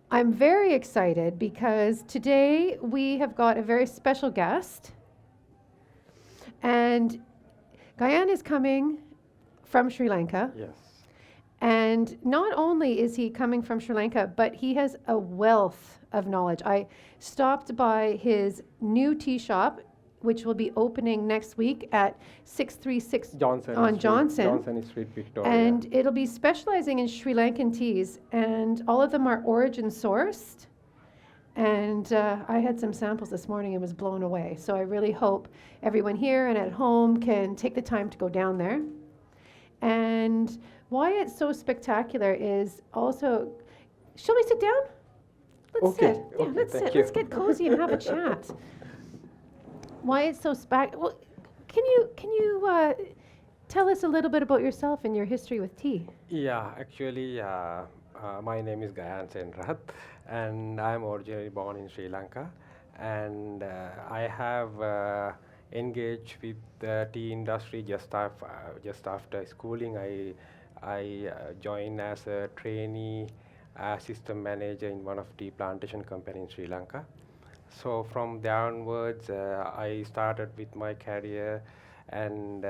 I'm very excited because today we have got a very special guest, and Gayan is coming from Sri Lanka. Yes. And not only is he coming from Sri Lanka, but he has a wealth of knowledge. I stopped by his new tea shop, which will be opening next week at 636 on Johnson. Johnson Street, Victoria. And it'll be specializing in Sri Lankan teas, and all of them are origin sourced. And I had some samples this morning and was blown away. So I really hope everyone here and at home can take the time to go down there. And why it's so spectacular is also, shall we sit down? Let's sit. Yeah, okay, let's thank sit. you. Let's get cozy and have a chat. Why it's so well, can you tell us a little bit about yourself and your history with tea? Yeah, actually, my name is Gayan Senrat, and I'm originally born in Sri Lanka, and I have engaged with the tea industry just after schooling. I joined as a trainee system manager in one of tea plantation company in Sri Lanka. So from there onwards, I started with my career, and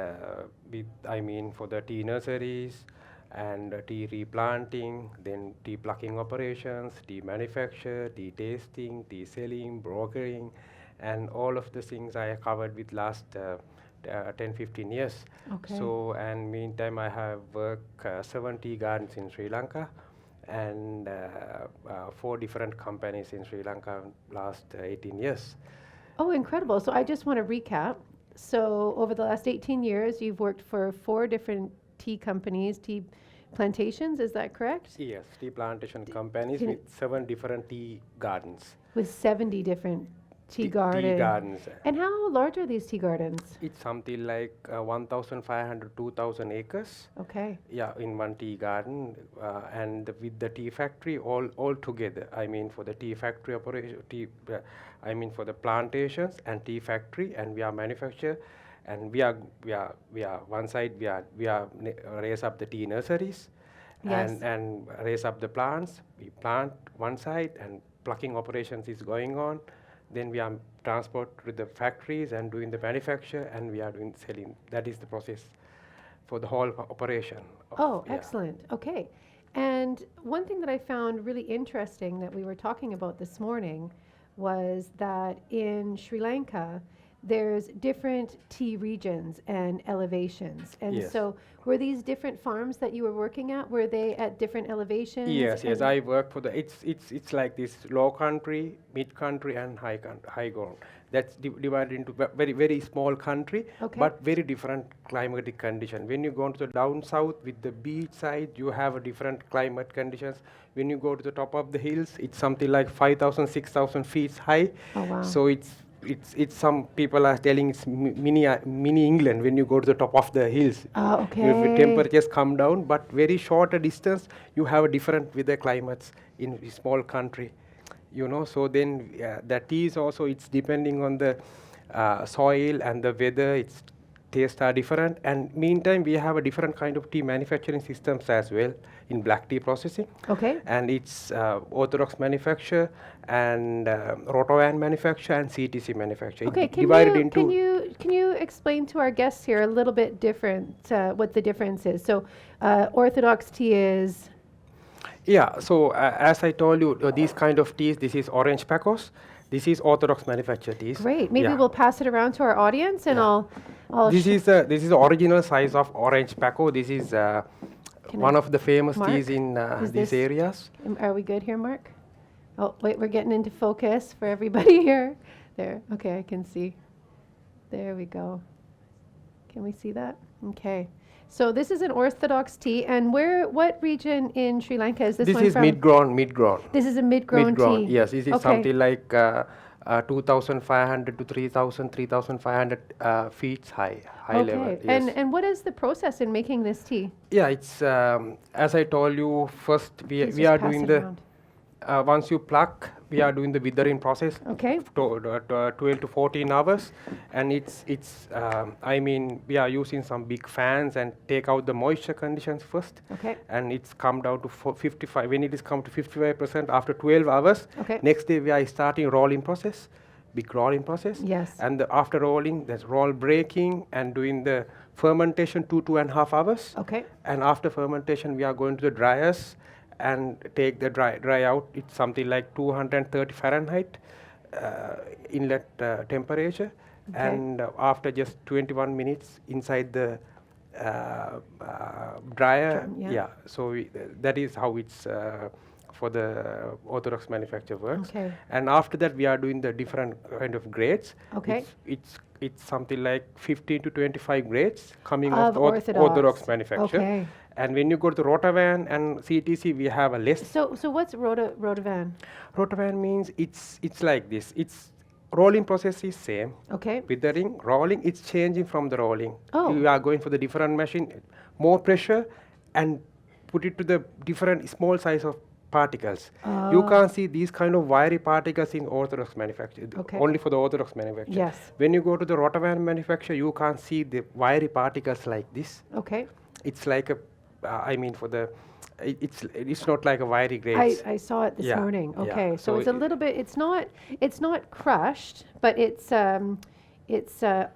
for the tea nurseries and tea replanting, then tea plucking operations, tea manufacture, tea tasting, tea selling, brokering, and all of the things I covered with last 10-15 years. Okay. So, and meantime, I have worked 7 tea gardens in Sri Lanka, and 4 different companies in Sri Lanka last 18 years. Oh, incredible. So I just want to recap. So over the last 18 years, you've worked for 4 different tea companies, tea plantations, is that correct? Yes, tea plantation companies Can- with 7 different tea gardens. With 70 different tea Tea gardens. gardens. And how large are these tea gardens? It's something like 1,500, 2,000 acres. Okay. Yeah, in one tea garden, and with the tea factory all together. I mean, for the tea factory operation, for the plantations and tea factory, and we are manufacture, and we are one side raise up the tea nurseries, Yes. and raise up the plants. We plant one side, and plucking operations is going on. Then we are transport to the factories and doing the manufacture, and we are doing selling. That is the process for the whole operation. Oh, Yeah. excellent. Okay. And one thing that I found really interesting that we were talking about this morning was that in Sri Lanka, there's different tea regions and elevations. And Yes. so were these different farms that you were working at, were they at different elevations? Yes, yes. And- I work for the. It's like this low country, mid country, and high ground. That's divided into very very small country, Okay. but very different climatic condition. When you go to the down south with the beach side, you have a different climate conditions. When you go to the top of the hills, it's something like 5,000, 6,000 feet high. Oh, wow. So it's some people are telling it's mini England when you go to the top of the hills. Oh, Your okay. temperatures come down, but very shorter distance, you have a different weather climates in a small country. So then the teas also, it's depending on the soil and the weather, its tastes are different. And meantime, we have a different kind of tea manufacturing systems as well in black tea processing. Okay. And it's orthodox manufacture, and rotovan manufacture, and CTC manufacture. It's Okay, divided into. can you explain to our guests here a little bit different what the difference is? So, Orthodox tea is Yeah, so as I told you, these kind of teas, this is orange pacos. This is orthodox manufacture teas. great. Maybe Yeah. we'll pass it around to our audience, and I'll. This is the original size of orange paco. This is Can one I- of the famous Mark, teas in is these this- areas. Are we good here, Mark? Oh, wait, we're getting into focus for everybody here. There. Okay, I can see. There we go. Can we see that? Okay. So this is an Orthodox tea, and what region in Sri Lanka is this This one is from? mid-grown. This is a mid-grown tea. Yes, this is Okay. something like 2,500 to 3,500 feet high level. Okay. Yes. And what is the process in making this tea? Yeah, it's as I told you. First, Please we just are pass doing it the around. once you pluck we are doing the withering process. Okay. 12 to 14 hours, and I mean, we are using some big fans and take out the moisture conditions first. Okay. And it's come down to 55. When it is come to 55% after 12 hours, Okay. next day we are starting rolling process, big rolling process. Yes. And after rolling, there's roll breaking and doing the fermentation 2.5 hours. Okay. And after fermentation, we are going to the dryers and take the dry out. It's something like 230 Fahrenheit inlet temperature. Okay. And after just 21 minutes inside the dryer, Drum, yeah. so that is how it's for the orthodox manufacture works. Okay. And after that, we are doing the different kind of grades. Okay. It's something like 15 to 25 grades coming Of off the orthodox manufacture. Okay. And when you go to the Rotavan and CTC, we have a list. So what's Rotavan? Rotavan means it's like this. It's rolling process is same. Okay. Withering, rolling, it's changing from the rolling. Oh. You are going for the different machine, more pressure, and put it to the different small size of particles. You can't see these kind of wiry particles in orthodox manufacture. Okay. Only for the orthodox manufacture. Yes. When you go to the Rotavan manufacture, you can't see the wiry particles like this. Okay. It's like a, I mean, for the, it's not like a wiry grades. I saw it this Yeah, morning. yeah. Okay. So So it's a little bit. It's not crushed, but it's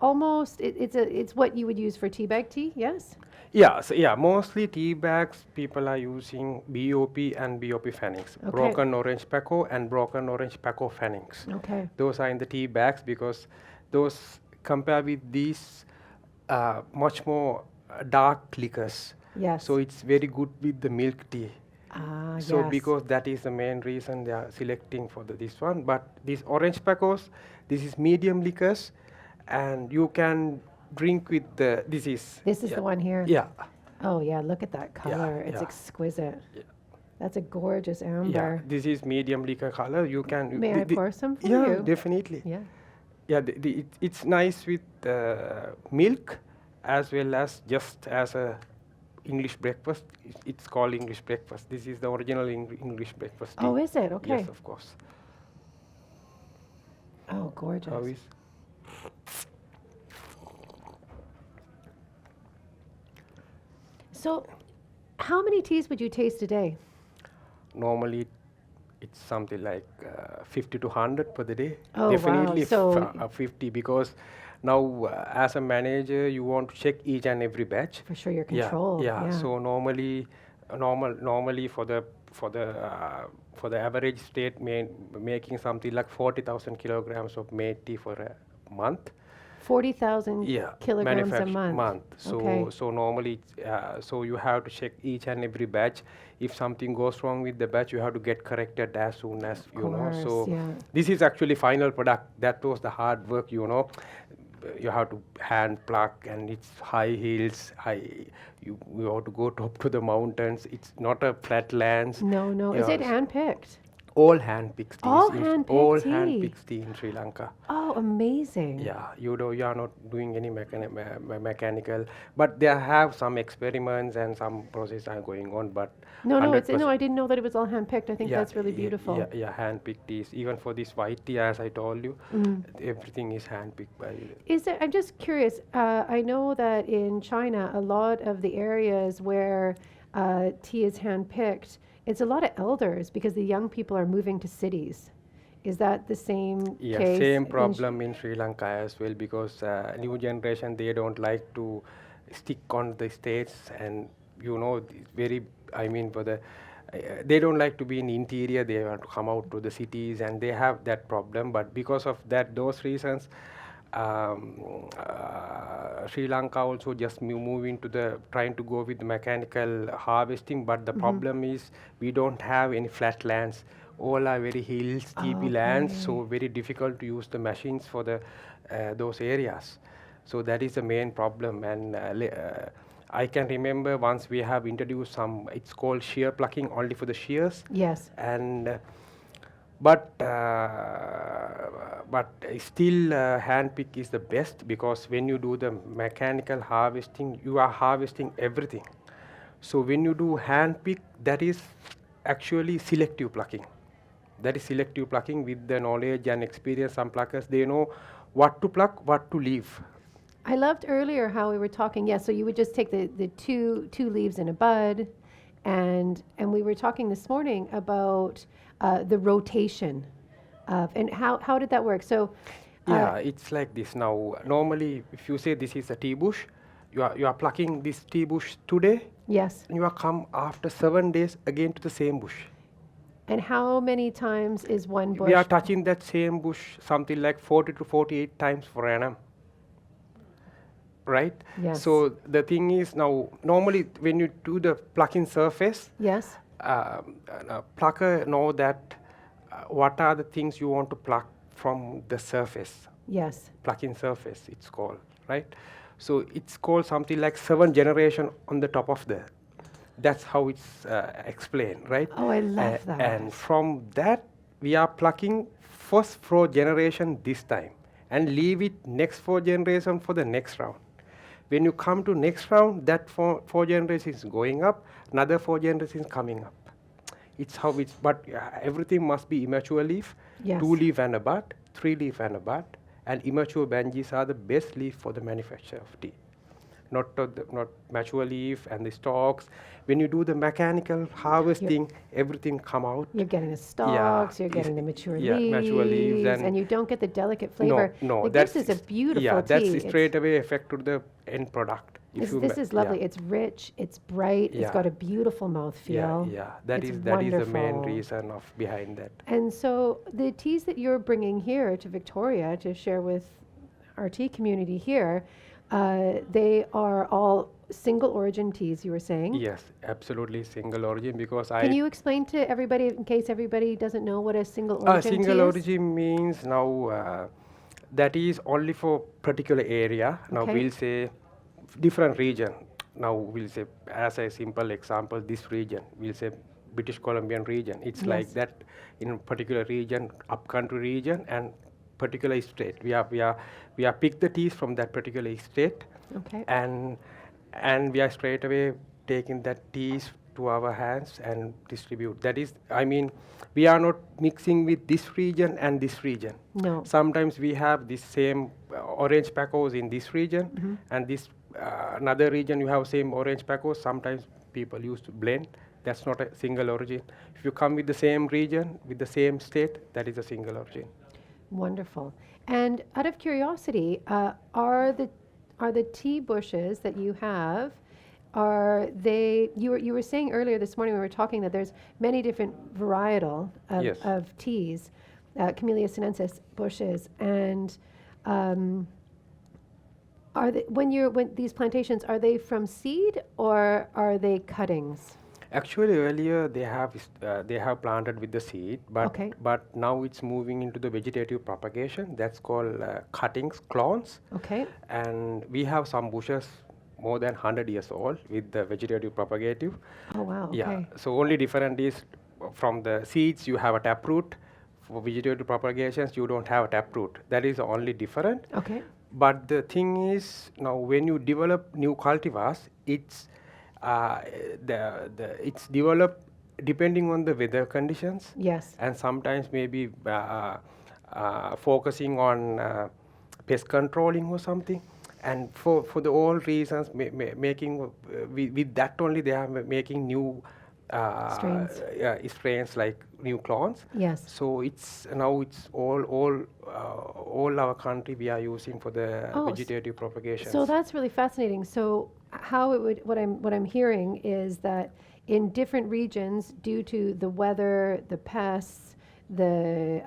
almost. It's what you would use for teabag tea. Yes. Yeah, so yeah, mostly tea bags people are using BOP and BOP fannings, Okay. broken orange peco and broken orange peco fannings. Okay. Those are in the tea bags because those compare with these much more dark liquors. Yes. So it's very good with the milk tea. So yes. because that is the main reason they are selecting for this one. But these orange pecos, this is medium liquors, and you can drink with the This is yeah, the one here. yeah. Oh yeah, look at that color. It's yeah. exquisite. Yeah. That's a gorgeous Yeah, amber. this is medium liquor color. You can. May I pour some for yeah, you? definitely. Yeah. Yeah, it's nice with milk as well as just as a English breakfast. It's called English breakfast. This is the original English breakfast tea. Oh, is it? Okay. Yes, of course. Oh, gorgeous. How is? So, how many teas would you taste a day? Normally, it's something like 50 to 100 per the day. Oh, wow. Definitely So 50 because now as a manager you want to check each and every batch. For sure, your control. Yeah. So normally for the average state making something like 40,000 kilograms of made tea for a month. 40,000 kilograms a manufacture month. So Okay. so normally so you have to check each and every batch. If something goes wrong with the batch, you have to get corrected as soon as you know. So yeah. this is actually final product. That was the hard work, you know. You have to hand pluck, and it's high hills. You have to go top to the mountains. It's not a flat lands. No. Is it hand-picked? All hand picked tea. All hand-picked All tea. hand picked tea in Sri Lanka. Oh, amazing. Yeah, you are not doing any mechanical, but they have some experiments and some processes are going on. But No, I 100% didn't know that it was all hand-picked. I think that's really beautiful. Yeah, hand picked teas. Even for this white tea, as I told you, everything is hand picked by. Is there? I'm just curious. I know that in China, a lot of the areas where tea is hand-picked, it's a lot of elders because the young people are moving to cities. Is that the same Yeah, case? same problem in Sri Lanka as well because new generation they don't like to stick on the states and you know it's very I mean for the they don't like to be in interior. They want to come out to the cities and they have that problem. But because of those reasons. Sri Lanka also just moving to trying to go with the mechanical harvesting, but the problem is we don't have any flat lands. All are very hills, steepy lands, so very difficult to use the machines for those areas. So that is the main problem. And I can remember once we have introduced it's called shear plucking only for the shears. Yes. And but still hand pick is the best because when you do the mechanical harvesting, you are harvesting everything. So when you do hand pick, that is actually selective plucking. That is selective plucking with the knowledge and experience. Some pluckers, they know what to pluck, what to leave. I loved earlier how we were talking. Yeah, so you would just take the two leaves in a bud, and we were talking this morning about the rotation of and how did that work? So Yeah, it's like this. Now, normally, if you say this is a tea bush, you are plucking this tea bush today, yes. and you are come after 7 days again to the same bush. And how many times is one bush? We are touching that same bush something like 40 to 48 times per annum. Right? Yes. So the thing is now, normally when you do the plucking surface, Yes. a plucker know that what are the things you want to pluck from the surface. Yes. Plucking surface, it's called, right? So it's called something like 7 generation on the top of the. That's how it's explained, right? Oh, I love that. And from that, we are plucking first 4 generation this time and leave it next 4 generation for the next round. When you come to next round, that four generations is going up, another 4 generations coming up. It's how it's, but everything must be immature leaf, Yes. 2 leaf and a bud, 3 leaf and a bud, and immature banjis are the best leaf for the manufacture of tea. Not mature leaf and the stalks. When you do the mechanical harvesting, everything come out. You're getting the stalks, you're getting the mature leaves, and you don't get the delicate flavor. No, like this is a beautiful yeah, tea. that's straight away affect to the end product. This is lovely. Yeah. It's rich, it's bright, it's got a beautiful mouthfeel. Yeah, that It's is the main wonderful. reason of behind that. And so the teas that you're bringing here to Victoria to share with our tea community here, they are all single origin teas, you were saying? Yes, absolutely single origin because Can you explain to everybody, in case everybody doesn't know what a single origin tea single is? origin means now that is only for particular area. Now Okay. we'll say different region. Now we'll say, as a simple example, this region, we'll say British Columbian region. It's like Yes. that in particular region, upcountry region, and particular state. We are pick the teas from that particular state, Okay. and we are straight away taking that teas to our hands and distribute. That is, I mean, we are not mixing with this region and this region. No. Sometimes we have this same orange pacos in this region, and this another region you have same orange pacos. Sometimes people used to blend. That's not a single origin. If you come with the same region, with the same state, that is a single origin. Wonderful. And out of curiosity, are the tea bushes that you have, are they, you were saying earlier this morning when we were talking that there's many different varietal of, Yes. of teas, Camellia sinensis bushes, and are they, when these plantations, are they from seed or are they cuttings? Actually, earlier they have planted with the seed, but Okay. but now it's moving into the vegetative propagation. That's called cuttings, clones, Okay. and we have some bushes more than 100 years old with the vegetative propagative. Oh wow. Okay. Yeah. So only different is from the seeds you have a taproot. For vegetative propagations, you don't have a taproot. That is only different. Okay. But the thing is, now when you develop new cultivars, it's it's developed depending on the weather conditions, Yes. and sometimes maybe focusing on pest controlling or something. And for the all reasons, making with that only they are making new strains like new clones. Yes. So it's now it's all our country we are using for the Oh, vegetative propagation. So that's really fascinating. So how it would, what I'm hearing is that in different regions, due to the weather, the pests, the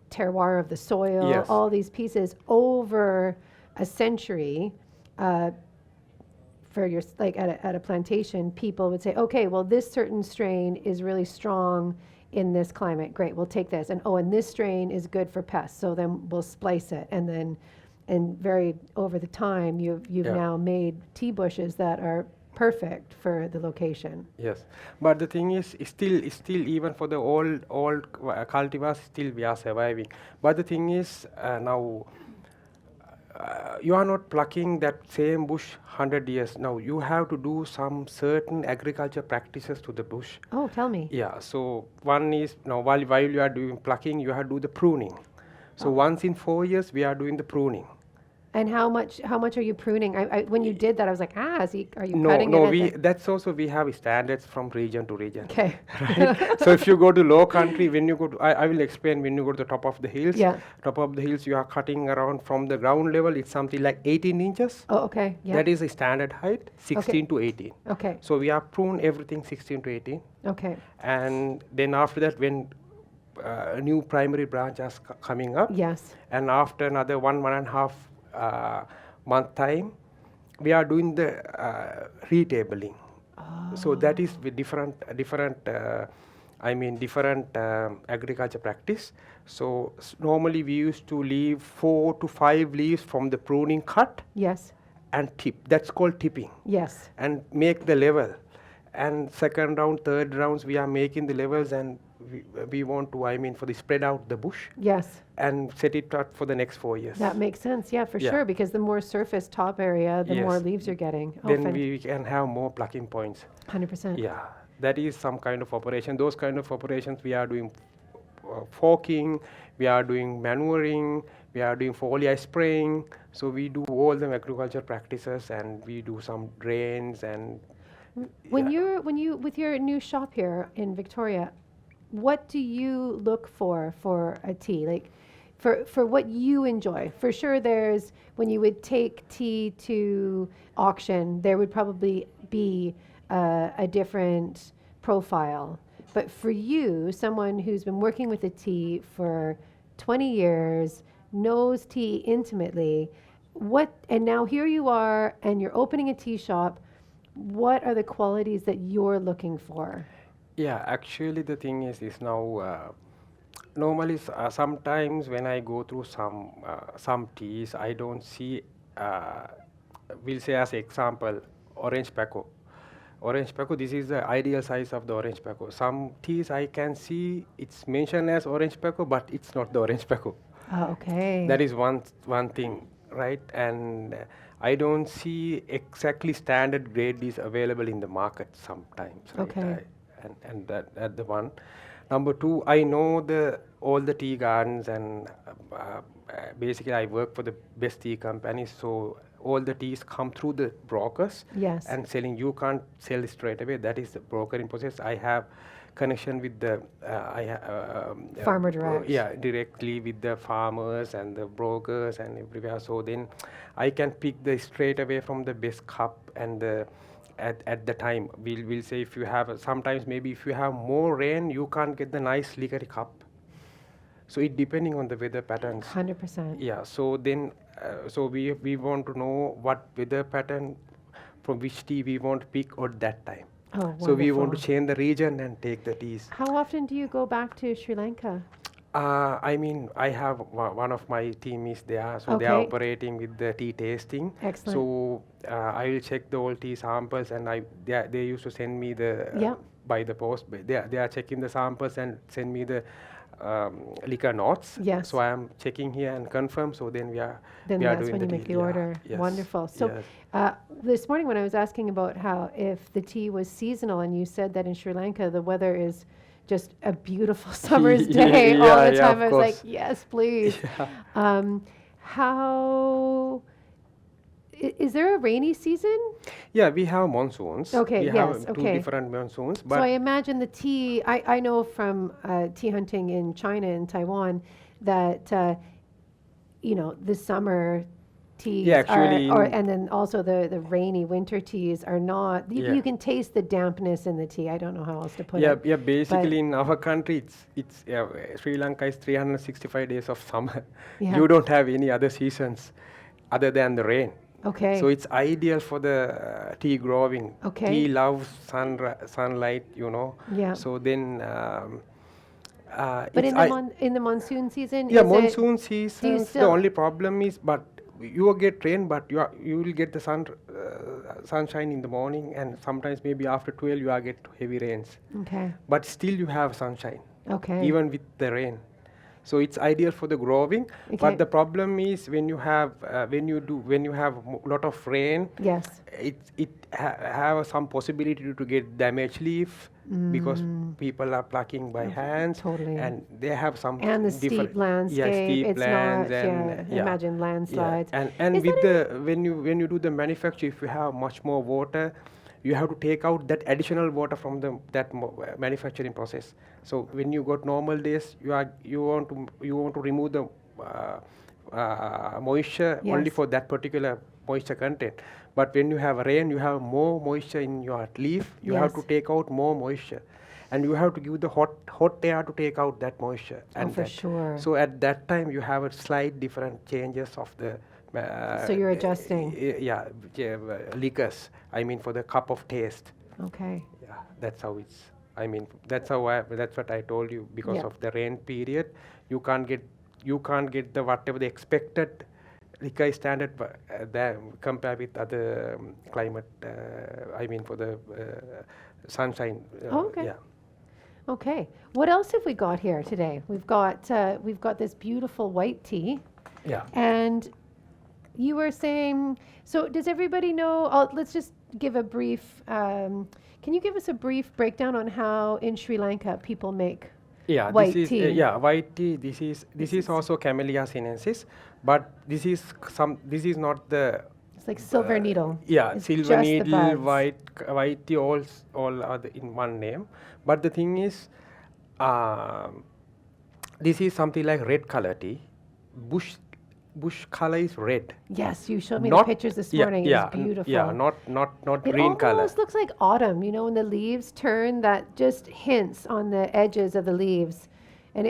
terroir of the soil, Yes. all these pieces over a century, for your, like at a plantation, people would say, okay, well, this certain strain is really strong in this climate. Great, we'll take this. And oh, and this strain is good for pests. So then we'll splice it. And then, and very over the time, you've now made tea bushes that are perfect for the location. Yes, but the thing is, still even for the old cultivars, still we are surviving. But the thing is, now you are not plucking that same bush 100 years. Now you have to do some certain agriculture practices to the bush. Oh, tell me. Yeah, so one is now while you are doing plucking, you have to do the pruning. So Oh. once in 4 years, we are doing the pruning. And how much are you pruning? When you did that, I was like, are you No, cutting no, it at the... that's also we have standards from region to region, Okay. right? So if you go to low country, when you go to, I will explain when you go to the top of the hills. Yeah. Top of the hills, you are cutting around from the ground level. It's something like 18 inches. Oh, okay. Yeah. That is the standard height, 16 to 18. Okay. So we have pruned everything 16 to 18, Okay. and then after that, when a new primary branch is coming up, Yes. and after another 1.5 month time, we are doing the retabling. So that is with different agriculture practice. So normally we used to leave 4 to 5 leaves from the pruning cut Yes. and tip. That's called tipping. Yes. And make the level. And second round, third rounds, we are making the levels, and we want to, for the spread out the bush Yes. and set it out for the next 4 years. That makes sense. Yeah, for Yeah. sure. Because the more surface top area, the more Yes. leaves you're getting. Oh, Then we can have more plucking points. 100%. Yeah, that is some kind of operation. Those kind of operations we are doing forking, we are doing manuring, we are doing foliar spraying. So we do all the agriculture practices, and we do some drains and. When yeah. you with your new shop here in Victoria, what do you look for a tea? Like for what you enjoy. For sure there's when you would take tea to auction, there would probably be a different profile. But for you, someone who's been working with the tea for 20 years, knows tea intimately, and now here you are and you're opening a tea shop, what are the qualities that you're looking for? Yeah, actually the thing is now normally sometimes when I go through some teas, I don't see we'll say as example orange pekoe. Orange pekoe, this is the ideal size of the orange pekoe. Some teas I can see it's mentioned as orange pekoe, but it's not the orange pekoe. Oh, okay. That is one thing, right? And I don't see exactly standard grade is available in the market sometimes. Right? Okay. And that the one. Number two, I know all the tea gardens, and basically I work for the best tea companies, so all the teas come through the brokers. Yes. And selling, you can't sell it straight away. That is the broker in process. I have connection with the Farmer direct. yeah, directly with the farmers and the brokers and everywhere. So then I can pick the straight away from the best cup, and at the time we'll say if you have sometimes maybe if you have more rain, you can't get the nice liquor cup. So it depending on the weather patterns. 100%. Yeah. So then so we want to know what weather pattern from which tea we want to pick at that time. Oh, So we want to wonderful. change the region and take the teas. How often do you go back to Sri Lanka? I have one of my team is there, so they are Okay. operating with the tea tasting. Excellent. So I will check the old tea samples, and they used to send me the Yeah. by the post. But they are checking the samples and send me the liquor notes. Yes. So I am checking here and confirm. So then Then we are that's doing when you the make tea. the Yeah. order. Yes. Wonderful. So Yes. this morning when I was asking about how if the tea was seasonal, and you said that in Sri Lanka the weather is just a beautiful summer's day all Yeah, the yeah, time, of I was like, course. yes, please. How is there a rainy season? Yeah, we have monsoons. Okay, We yes, have two okay. different monsoons, So I but imagine the tea, I know from tea hunting in China and Taiwan that, the summer teas Yeah, actually and then also the rainy winter teas are not, Yeah. you can taste the dampness in the tea. I don't know how else to put yeah, it. yeah. Basically, in our country, it's Sri Lanka is 365 days of summer. Yeah. You don't have any other seasons other than the rain. Okay. So it's ideal for the tea growing. Okay. Tea loves sunlight, Yeah. So then, But it's in the monsoon season, yeah, is monsoon do seasons. you The still, only problem is, but you will get rain, but you will get the sunshine in the morning, and sometimes maybe after 12 you are get heavy rains. okay, But still you have sunshine, okay. even with the rain. So it's ideal for the growing. Okay. But the problem is when you have lot of rain, Yes. it have some possibility to get damaged leaf because people are plucking by hands, Totally. and they have some And the different steep landscape. steep It's lands, not. and Yeah. Imagine landslides. and Is with that the when you do the manufacture, if you have much more water, you have to take out that additional water from the manufacturing process. So when you got normal days, you want to remove the moisture only Yes. for that particular moisture content. But when you have rain, you have more moisture in your leaf. You have to Yes. take out more moisture, and you have to give the hot air to take out that moisture. And for that. sure. So at that time, you have a slight different changes of the. So you're adjusting. Liquors. I mean, for the cup of taste. Okay. Yeah, that's how it's. I mean, that's what I told you. Because Yeah. of the rain period, you can't get the whatever the expected liquor standard compared with other climate. I mean, for the sunshine. Okay. Yeah. Okay. What else have we got here today? We've got this beautiful white tea, Yeah. and you were saying. So does everybody know? Let's just give a brief. Can you give us a brief breakdown on how in Sri Lanka people make Yeah, white this is tea? white tea. This is also Camellia sinensis, but this is not the. It's like silver needle. Yeah, It's silver just the needle, buds. white tea, all are in one name. But the thing is, this is something like red color tea. Bush color is red. Yes, you showed me the pictures this morning. It was beautiful. Yeah, not It green color. almost looks like autumn, when the leaves turn, that just hints on the edges of the leaves. And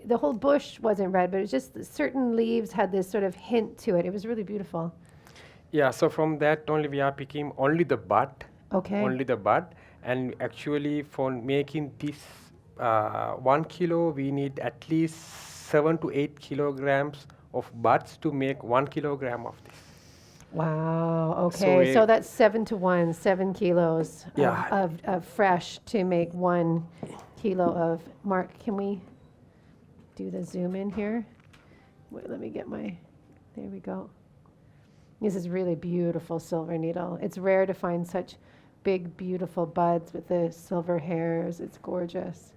the whole bush wasn't red, but it was just certain leaves had this sort of hint to it. It was really beautiful. Yeah, so from that only we are picking only the bud. Okay. Only the bud. And actually for making this 1 kilo, we need at least 7 to 8 kilograms of buds to make 1 kilogram of this. Wow. Okay. So that's 7 to 1, 7 kilos of fresh to make 1 kilo of. Mark, can we do the zoom in here? Wait, let me get my. There we go. This is really beautiful silver needle. It's rare to find such big, beautiful buds with the silver hairs. It's gorgeous.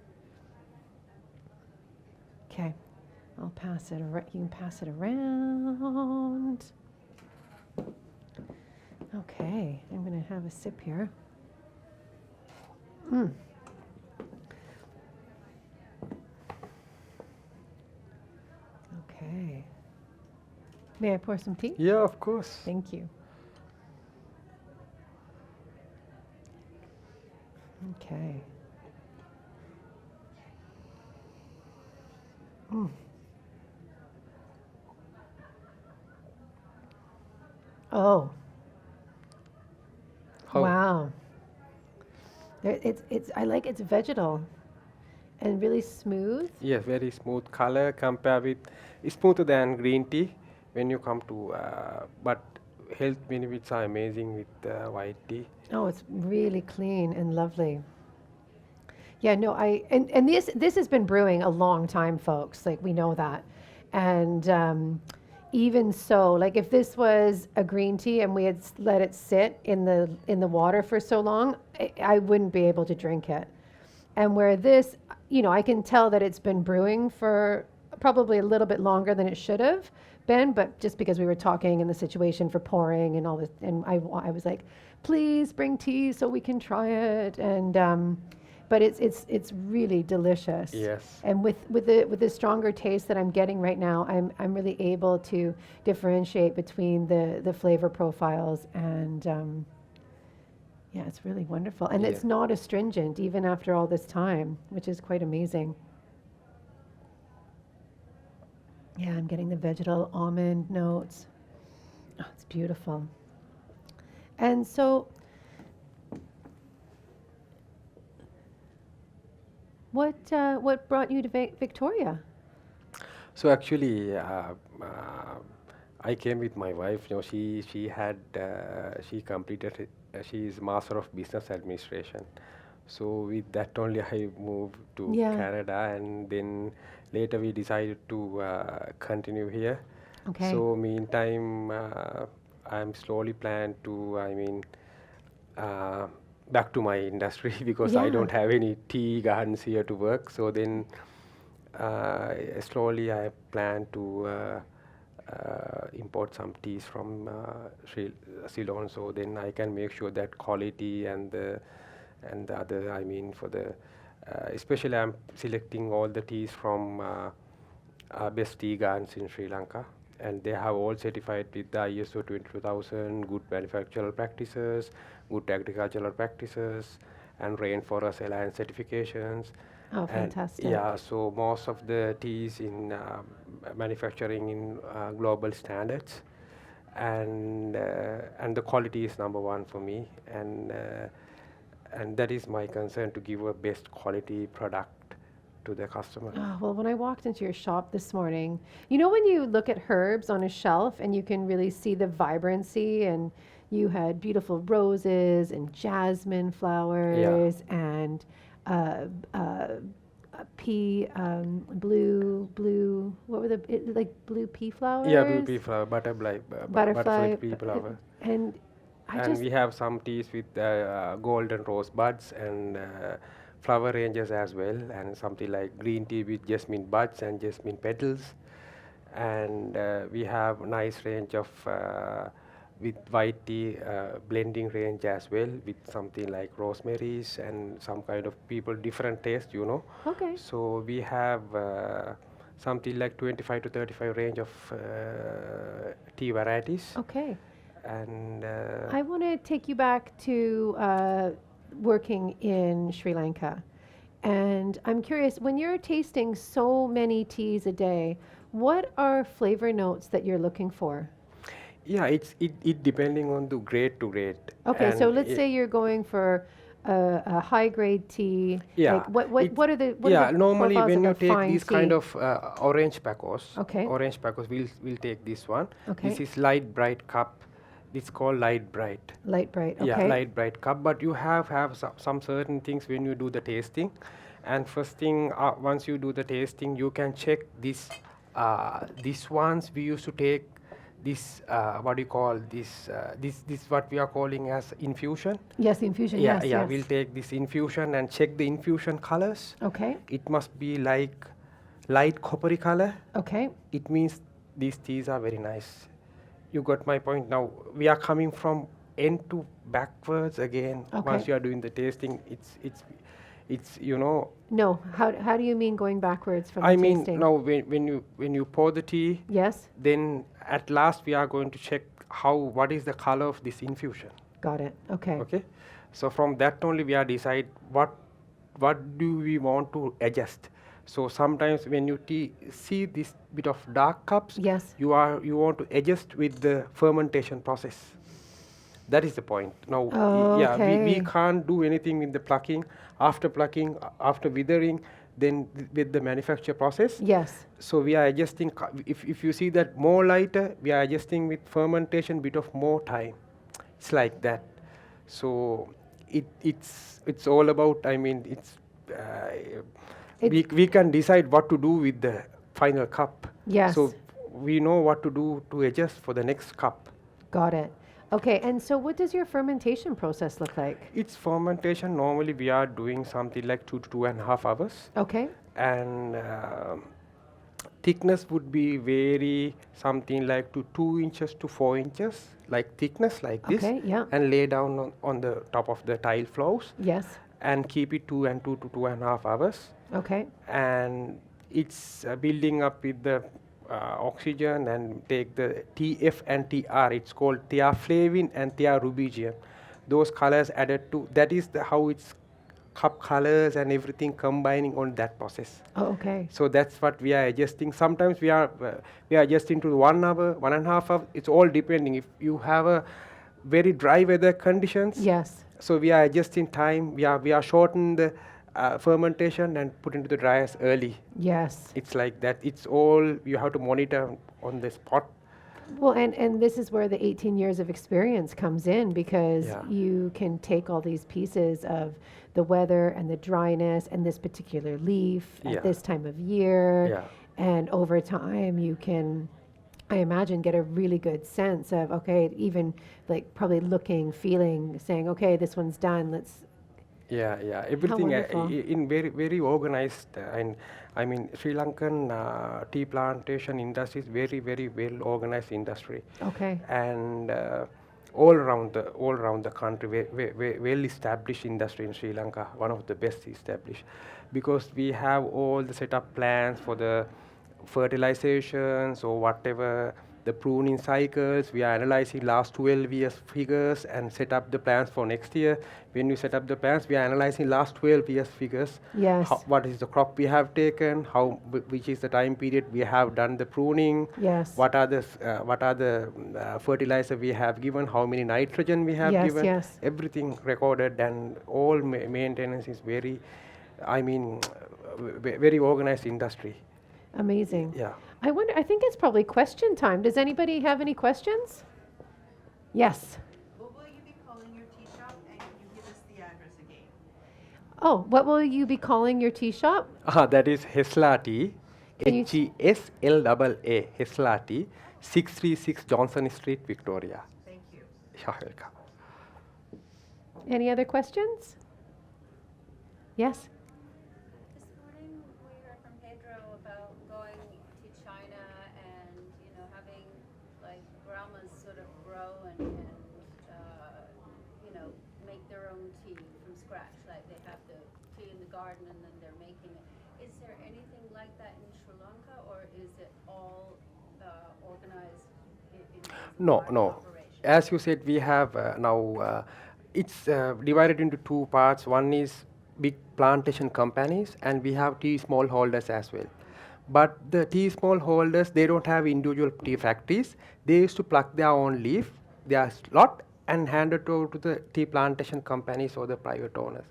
Okay. I'll pass it. You can pass it around. Okay, I'm going to have a sip here. Okay. May I pour some tea? Yeah, of course. Thank you. Okay. Oh. How? Wow. I like it's vegetal and really smooth. Yes, very smooth color compared with smoother than green tea when you come to but health benefits are amazing with white tea. Oh, it's really clean and lovely. Yeah, no, and this has been brewing a long time, folks. Like we know that, and even so, like if this was a green tea and we had let it sit in the water for so long, I wouldn't be able to drink it. And where this, I can tell that it's been brewing for probably a little bit longer than it should have been, but just because we were talking in the situation for pouring and all this, and I was like, please bring tea so we can try it, and but it's really delicious. Yes. And with the stronger taste that I'm getting right now, I'm really able to differentiate between the flavor profiles, and yeah, it's really wonderful. And it's not astringent even after all this time, which is quite amazing. Yeah, I'm getting the vegetal almond notes. Oh, it's beautiful. And so, what brought you to Victoria? So actually, I came with my wife. She completed. She is Master of Business Administration. So with that only I moved to Yeah. Canada, and then later we decided to continue here. Okay. So meantime, I'm slowly plan to, uh, back to my industry because I Yeah. don't have any tea gardens here to work. So then slowly I plan to import some teas from Ceylon, so then I can make sure that quality and the other, I mean, for the especially I'm selecting all the teas from best tea gardens in Sri Lanka, and they have all certified with the ISO 22000, good manufacturing practices, good agricultural practices, and Rainforest Alliance certifications. Oh, And fantastic. yeah, so most of the teas in manufacturing in global standards, and the quality is number one for me, and that is my concern, to give a best quality product to the customer. Oh, well, when I walked into your shop this morning, you know, when you look at herbs on a shelf and you can really see the vibrancy, and you had beautiful roses and jasmine Yeah, flowers and uh, uh, pea, what were like blue pea yeah, blue flowers, pea flower, butterfly butterfly, pea flower, and I and just, we have some teas with golden rose buds and flower ranges as well, and something like green tea with jasmine buds and jasmine petals, and we have nice range of with white tea blending range as well, with something like rosemaries and some kind of people different taste, you know. okay, So we have something like 25 to 35 range of tea varieties, okay. and I want to take you back to working in Sri Lanka. And I'm curious, when you're tasting so many teas a day, what are flavor notes that you're looking for? yeah, it depending on the grade to grade, Okay, so and let's say you're going for a high grade tea. Like yeah, it's what are the yeah. Normally, profiles when of a you take fine these kind tea? of Okay, we'll take this one. okay, This is light bright cup. It's called light bright. light bright. Yeah, Okay, light bright cup. But you have some certain things when you do the tasting, and first thing, once you do the tasting, you can check this. These ones we used to take this, what do you call this? This what we are calling as infusion. yes, the infusion. Yeah, Yes, yeah, yes. we'll take this infusion and check the infusion colors. Okay, It must be like light coppery color. okay, It means these teas are very nice. You got my point. Now we are coming from end to backwards again. okay. Once you are doing the tasting, it's you know. No, how do you mean going backwards from the I mean, tasting? now when you pour the tea, Yes, then at last we are going to check what is the color of this infusion. got it. Okay. Okay, so from that only we are decide what do we want to adjust. So sometimes when you see this bit of dark cups, Yes. you want to adjust with the fermentation process. That is the point. Now, yeah, we Okay. can't do anything with the plucking, after withering, then with the manufacture process. Yes. So we are adjusting. If you see that more lighter, we are adjusting with fermentation bit of more time. It's like that. So it's all about. I mean, It's we can decide what to do with the final cup. yes. So we know what to do to adjust for the next cup. Got it. Okay, and so what does your fermentation process look like? Its fermentation, normally we are doing something like 2 to 2.5 hours, Okay. and thickness would be vary something like to 2 inches to 4 inches, like thickness like this, Okay, yeah. and lay down on the top of the tile floors, Yes. and keep it 2 to 2.5 hours, Okay. and it's building up with the oxygen, and take the TF and TR. It's called thiaflavin and thiarubigium. Those colors added to that is how it's cup colors and everything combining on that process. Oh, okay. So that's what we are adjusting. Sometimes we are adjusting to 1 hour, 1.5 hour. It's all depending. If you have a very dry weather conditions, Yes. so we are adjusting time. We are shorten the fermentation and put into the dryers early. Yes. It's like that. It's all you have to monitor on the spot. Well, and this is where the 18 years of experience comes in because Yeah, you can take all these pieces of the weather and the dryness and this particular leaf at yeah, this time of year, yeah. and over time you can, I imagine, get a really good sense of, okay, even like probably looking, feeling, saying, okay, this one's done. Let's, Yeah, yeah, how everything wonderful. in very very organized, and I mean Sri Lankan tea plantation industry is very very well organized industry, Okay. and all around the country, well established industry in Sri Lanka, one of the best established, because we have all the setup plans for the fertilizations or whatever the pruning cycles. We are analyzing last 12 years figures and set up the plans for next year. When we set up the plans, we are analyzing last 12 years figures. Yes. What is the crop we have taken, which is the time period we have done the pruning, Yes. what are the fertilizer we have given, how many nitrogen we have Yes. given, Yes. everything recorded, and all maintenance is very, I mean, very organized industry. Amazing. Yeah. I wonder, I think it's probably question time. Does anybody have any questions? Yes. What will you be calling your tea shop? And can you give us the address again? Oh, what will you be calling your tea shop? That is Hesla Tea, Can you HESLAA, Hesla Tea, 636 Johnson Street, Victoria. Thank you. You're welcome. Any other questions? Yes. This morning we heard from Pedro about going to China and, you know, having like grandmas sort of grow and you know, make their own tea from scratch. Like they have the tea in the garden and then they're making it. Is there anything like that in Sri Lanka, or is it all organized in terms of No, garden no. operation? As you said, we have now, it's divided into two parts. One is big plantation companies, and we have tea smallholders as well. But the tea smallholders, they don't have individual tea factories. They used to pluck their own leaf, their lot, and hand it over to the tea plantation companies or the private owners.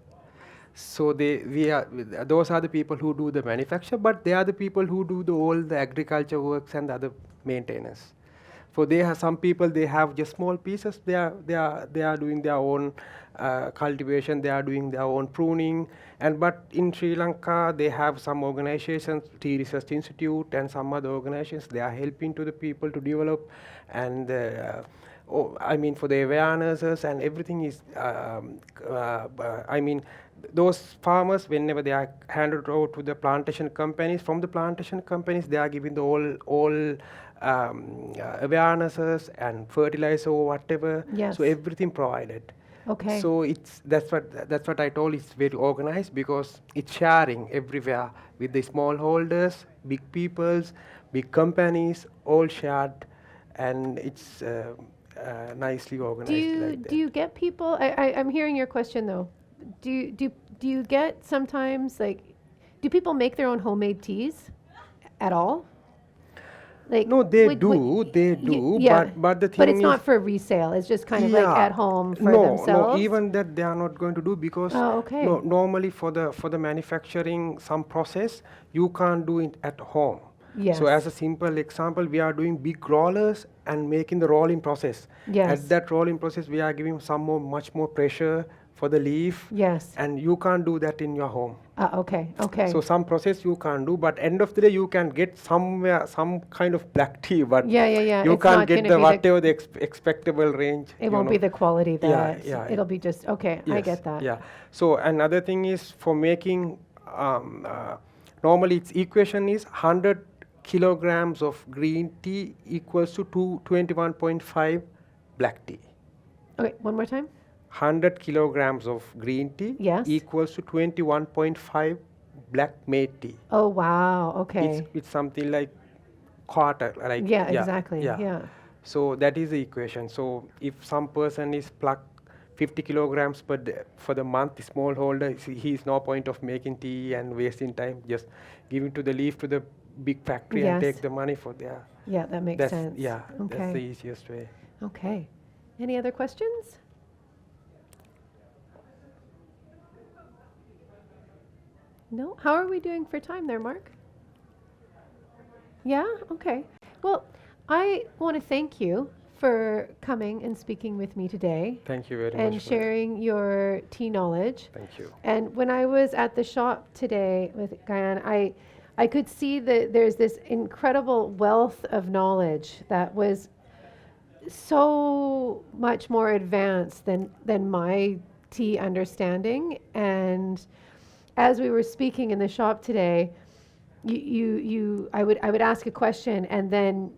So those are the people who do the manufacture, but they are the people who do all the agriculture works and the other maintenance. For they have some people, they have just small pieces. They are doing their own cultivation. They are doing their own pruning. And but in Sri Lanka, they have some organizations, Tea Research Institute, and some other organizations. They are helping to the people to develop, and I mean for the awarenesses and everything is. I mean those farmers, whenever they are handed over to the plantation companies, from the plantation companies they are giving the all awarenesses and fertilizer or whatever. Yes. So everything provided. Okay. So that's what I told. It's very organized because it's sharing everywhere with the smallholders, big peoples, big companies, all shared, and it's nicely organized like that. Do you get people? I'm hearing your question though. Do you get sometimes like, do people make their own homemade teas at all? Like No, they would- do, would- they y- do, yeah, but the thing but it's is, not for resale. It's just kind of like yeah, at home for no, themselves. even that they are not going to do because Oh, okay. no, normally for the manufacturing some process you can't do it at home. Yes. So as a simple example, we are doing big rollers and making the rolling process. Yes. At that rolling process, we are giving much more pressure for the leaf. Yes. And you can't do that in your home. Okay. Okay. So some process you can't do, but end of the day you can get somewhere some kind of black tea, but Yeah, yeah, yeah. you It's can't not get gonna the be the- whatever the expectable range. It won't be the quality that. yeah, It'll be just okay. I Yes, get that. Yeah. So another thing is for making. Normally, its equation is 100 kilograms of green tea equals to 21.5 black tea. Okay. One more time. 100 kilograms of green tea Yes. equals to 21.5 black made tea. Oh wow. Okay. It's something like quarter, like Yeah. Exactly. Yeah. So that is the equation. So if some person is plucked 50 kilograms per day for the month, smallholder, he is no point of making tea and wasting time. Just giving to the leaf to the big factory and Yes. take the money for there. Yeah. That makes That's sense. that's the Okay. easiest way. Okay. Any other questions? No? How are we doing for time there, Mark? Yeah? Okay. Well, I want to thank you for coming and speaking with me today Thank you very and much. sharing your tea knowledge. Thank you. And when I was at the shop today with Gayan, I could see that there's this incredible wealth of knowledge that was so much more advanced than my tea understanding. And as we were speaking in the shop today, I would ask a question, and then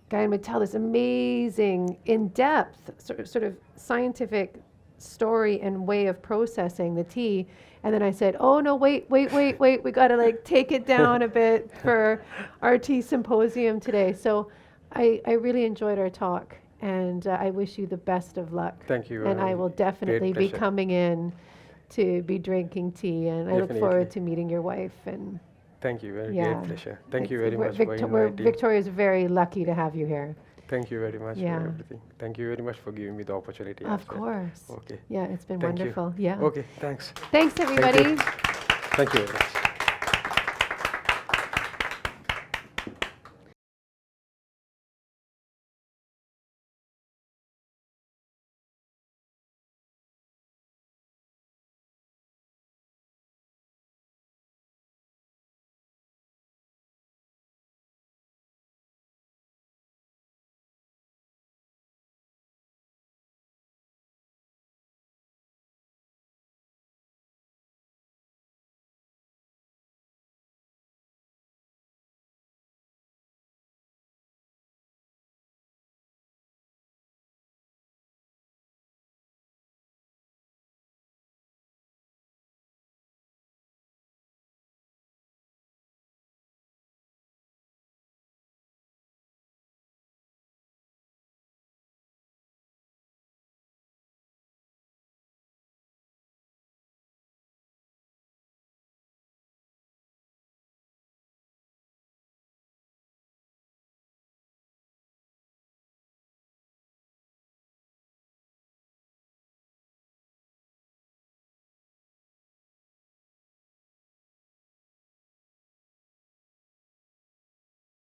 Guyan would tell this amazing, in-depth, sort of scientific story and way of processing the tea. And then I said, "Oh no, wait! We got to like take it down a bit for our tea symposium today." So, I really enjoyed our talk, and I wish you the best of luck. Thank you. And I will definitely be pleasure. coming in to be drinking tea, and I look forward Definitely. to meeting your wife. And Thank you. Very yeah, great pleasure. Thank you it's- very we're much for inviting. Victoria is very lucky to have you here. Thank you very much Yeah. for everything. Thank you very much for giving me the opportunity. Of as well. course. Okay. Yeah, it's been Thank you. wonderful. Yeah. Okay. Thanks. Thanks, everybody. Thank you very much.